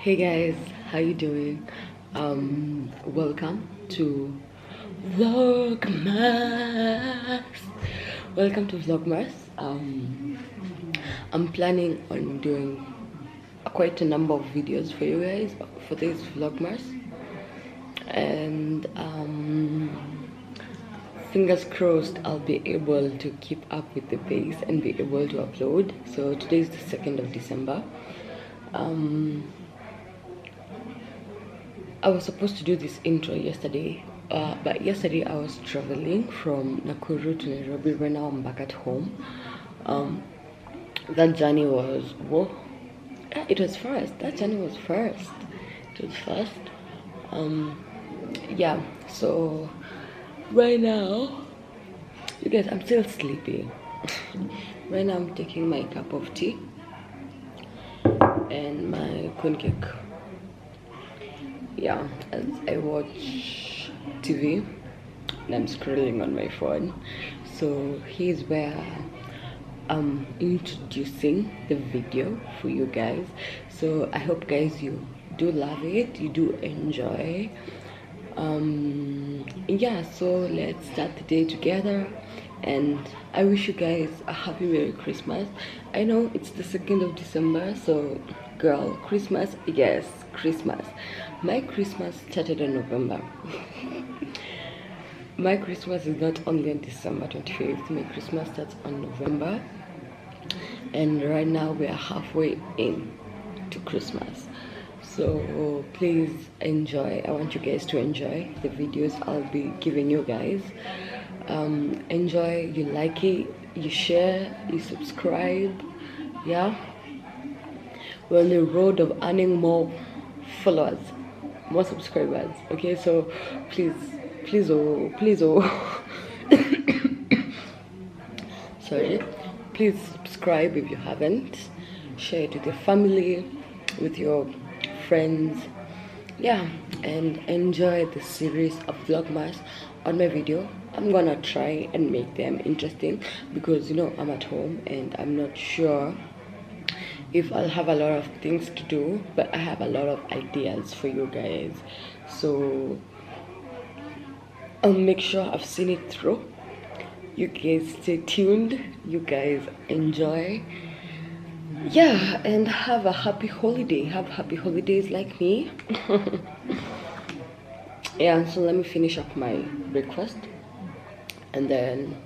Hey guys, how you doing? Welcome to Vlogmas. Welcome to Vlogmas. I'm planning on doing quite a number of videos for you guys for this Vlogmas, and fingers crossed I'll be able to keep up with the pace and be able to upload. So today is the 2nd of December. I was supposed to do this intro yesterday, but yesterday I was traveling from Nakuru to Nairobi. Right now I'm back at home. That journey was, whoa, it was fast. That journey was fast. It was fast. Yeah, so right now, you guys, I'm still sleepy. Right now I'm taking my cup of tea and my corn cake. Yeah, as I watch TV and I'm scrolling on my phone. So here's where I'm introducing the video for you guys. So I hope guys you do love it, you do enjoy. Yeah, so let's start the day together, and I wish you guys a happy Merry Christmas. I know it's the 2nd of December, so girl, Christmas, yes, Christmas. My Christmas started in November. My Christmas is not only on December 25th. My Christmas starts on November, and right now we are halfway in to Christmas. So please enjoy. I want you guys to enjoy the videos I'll be giving you guys. Enjoy, you like it, you share, you subscribe. Yeah, we're on the road of earning more followers, more subscribers. Okay, so please sorry, please subscribe if you haven't. Share it with your family, with your friends. Yeah, and enjoy the series of Vlogmas on my video. I'm gonna try and make them interesting because, you know, I'm at home and I'm not sure if I'll have a lot of things to do, but I have a lot of ideas for you guys. So I'll make sure I've seen it through. You guys stay tuned, you guys enjoy. Yeah, and have a happy holiday. Have happy holidays like me. Yeah, so let me finish up my breakfast, and then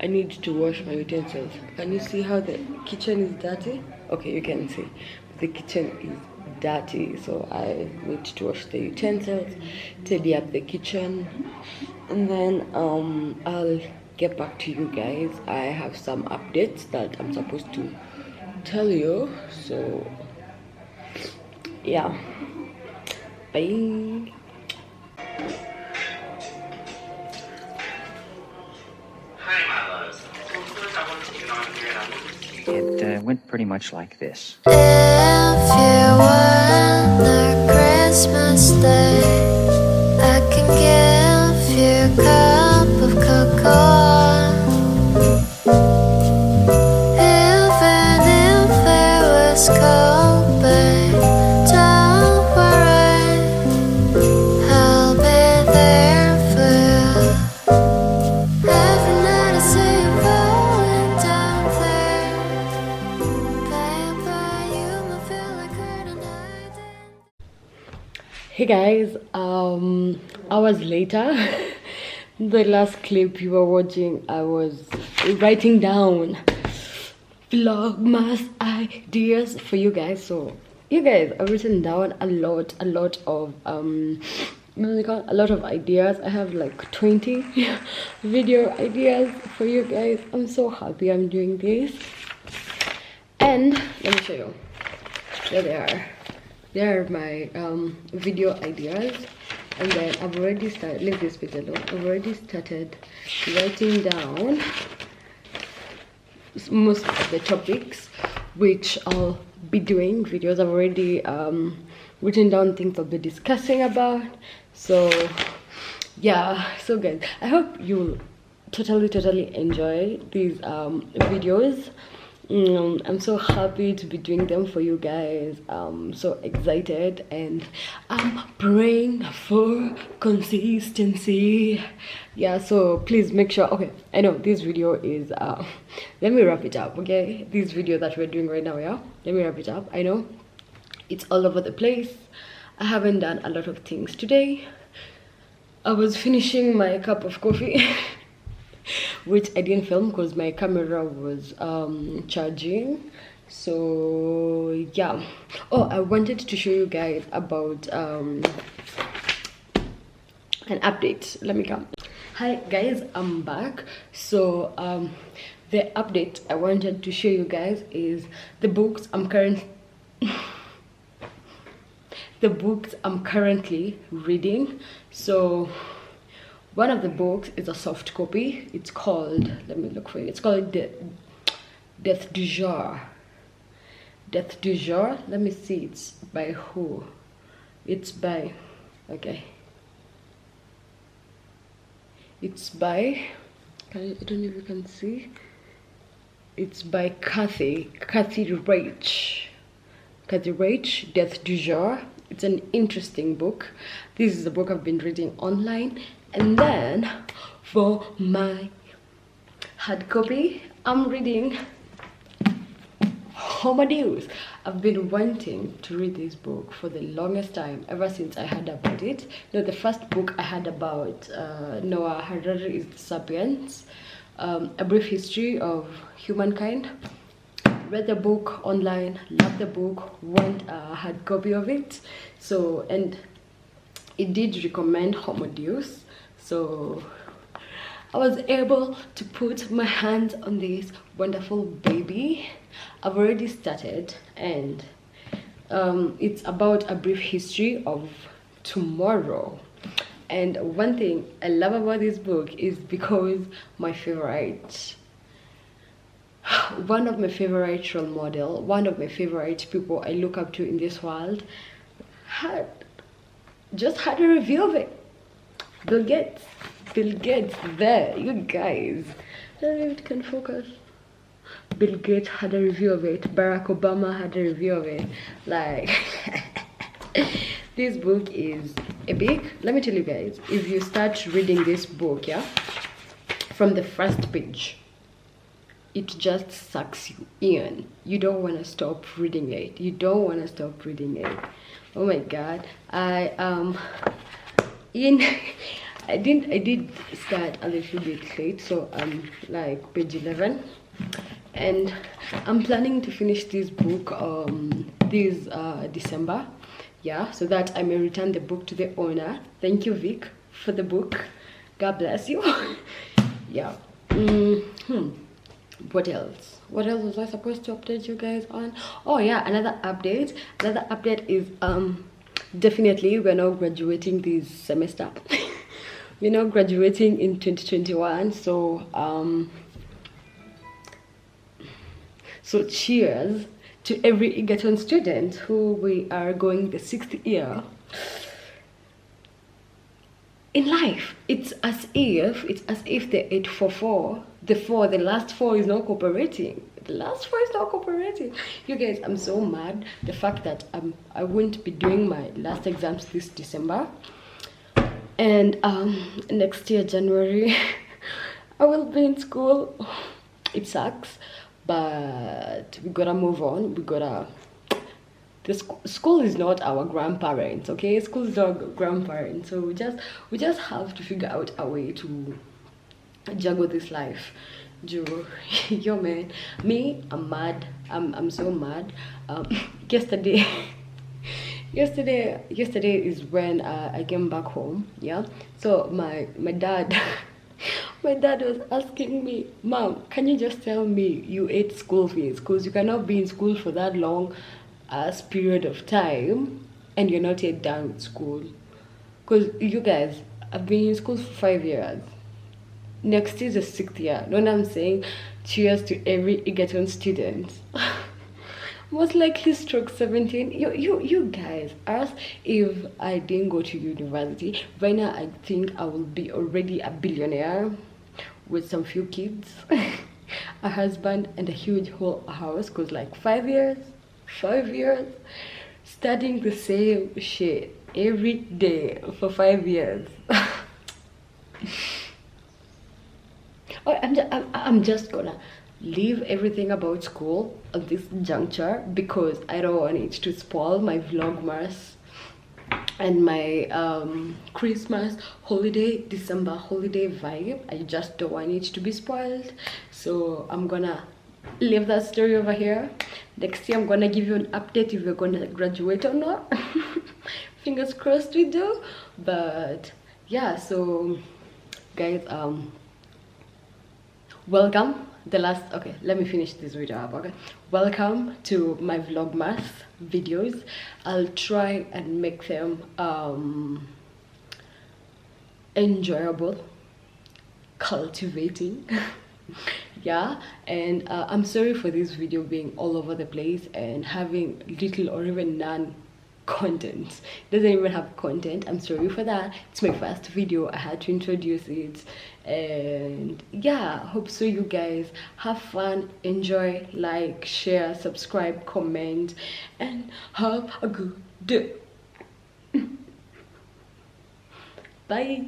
I need to wash my utensils. Can you see how the kitchen is dirty? Okay, you can see the kitchen is dirty, so I need to wash the utensils, tidy up the kitchen, and then I'll get back to you guys. I have some updates that I'm supposed to tell you, so yeah, bye. It went pretty much like this. If you want a Christmas day, I can give you a cup of cocoa. Even if it was cold, babe, don't worry, I'll be there for you. Every night I see you going down there, babe, by you I feel like hurting hiding. Hey guys, hours later, the last clip you were watching, I was writing down Vlogmas ideas for you guys. So you guys, I've written down a lot of ideas. I have like 20 video ideas for you guys. I'm so happy I'm doing this, and let me show you. There they are. There are my video ideas, and then I've already started. Leave this page alone. I've already started writing down most of the topics which I'll be doing videos. I've already written down things I'll be discussing about. So yeah, so guys, I hope you'll totally enjoy these videos. I'm so happy to be doing them for you guys. I'm so excited and I'm praying for consistency. Yeah, so please make sure. Okay, I know this video is let me wrap it up. Okay, this video that we're doing right now, yeah, let me wrap it up. I know it's all over the place. I haven't done a lot of things today. I was finishing my cup of coffee which I didn't film because my camera was charging. So yeah. Oh, I wanted to show you guys about an update. Let me come. Hi guys, I'm back. So the update I wanted to show you guys is the books I'm currently reading. So one of the books is a soft copy. It's called, let me look for it. It's called Death du Jour. Death du Jour. Let me see. It's by who? It's by, okay. It's by, I don't know if you can see. It's by Kathy Reich. Kathy Reich, Death du Jour. It's an interesting book. This is a book I've been reading online. And then for my hard copy, I'm reading Homo Deus. I've been wanting to read this book for the longest time, ever since I heard about it. No, the first book I heard about Noah Harari is Sapiens, A Brief History of Humankind. Read the book online, loved the book, want a hard copy of it. So, and it did recommend Homo Deus. So I was able to put my hands on this wonderful baby. I've already started, and it's about a brief history of tomorrow. And one thing I love about this book is because one of my favorite role model, one of my favorite people I look up to in this world just had a review of it. Bill Gates there, you guys. I don't know if it can focus. Bill Gates had a review of it. Barack Obama had a review of it. Like, this book is epic. Let me tell you guys, if you start reading this book, yeah, from the first page, it just sucks you in. You don't want to stop reading it. You don't want to stop reading it. Oh my god. I did start a little bit late, so I'm like page 11, and I'm planning to finish this book this December, yeah, so that I may return the book to the owner. Thank you, Vic, for the book. God bless you. Yeah. What else was I supposed to update you guys on? Oh yeah, another update is definitely we're now graduating this semester. We're now graduating in 2021. So so cheers to every Egerton student who we are going the 6th year in life. It's as if the 844, the last four is not cooperating. The last four is not cooperating. You guys, I'm so mad. The fact that I won't be doing my last exams this December, and next year January I will be in school. It sucks, but we gotta move on. School is not our grandparents, okay? School is not our grandparents, so we just have to figure out a way to juggle this life. Yo man, me, I'm mad. I'm so mad. Yesterday is when I came back home, yeah. So my dad my dad was asking me, Mom, can you just tell me you ate school fees, because you cannot be in school for that long as period of time and you're not yet done with school. Because you guys, I've been in school for 5 years. Next is the 6th year. Know what I'm saying? Cheers to every Egerton student. Most likely stroke 17. You guys, as if I didn't go to university, right now I think I will be already a billionaire with some few kids. a husband and a huge whole house, because like 5 years studying the same shit every day for 5 years. Oh, I'm just gonna leave everything about school at this juncture because I don't want it to spoil my vlogmas and my Christmas holiday, December holiday vibe. I just don't want it to be spoiled, so I'm gonna leave that story over here. Next year I'm gonna give you an update if you're gonna graduate or not. Fingers crossed we do. But yeah, so guys, welcome. Okay, let me finish this video up. Okay, welcome to my vlogmas videos. I'll try and make them enjoyable, cultivating. Yeah, and I'm sorry for this video being all over the place and having little or even none content. It doesn't even have content. I'm sorry for that. It's my first video, I had to introduce it. And yeah, hope so you guys have fun, enjoy, like, share, subscribe, comment, and have a good day. Bye.